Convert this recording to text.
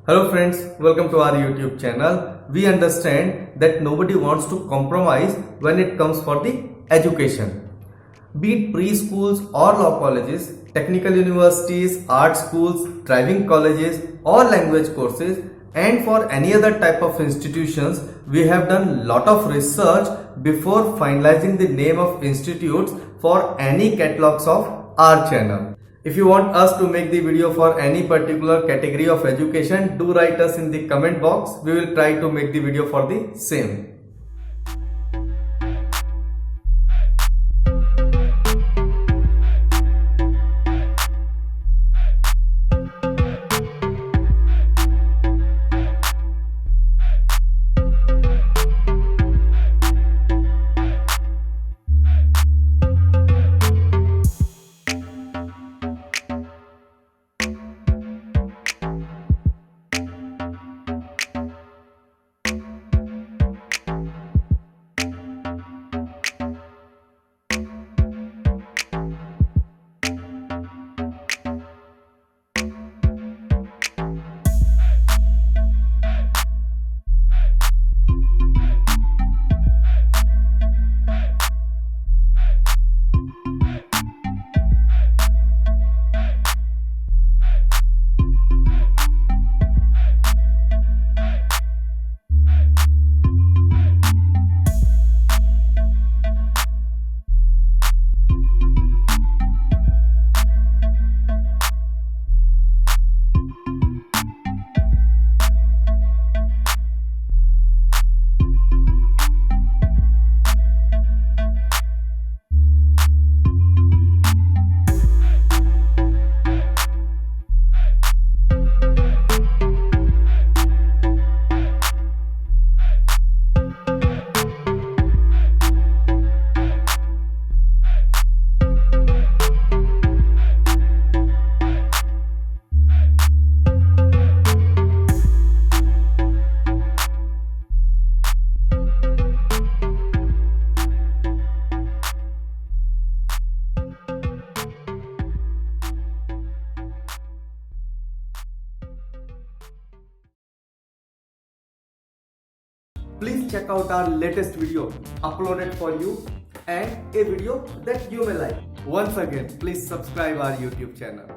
Hello friends, welcome to our YouTube channel. We understand that nobody wants to compromise when it comes for the education. Be it preschools or law colleges, technical universities, art schools, driving colleges or language courses, and for any other type of institutions, we have done lot of research before finalizing the name of institutes for any catalogs of our channel. If you want us to make the video for any particular category of education, do write us in the comment box. We will try to make the video for the same. Please check out our latest video uploaded for you and a video that you may like. Once again, please subscribe our YouTube channel.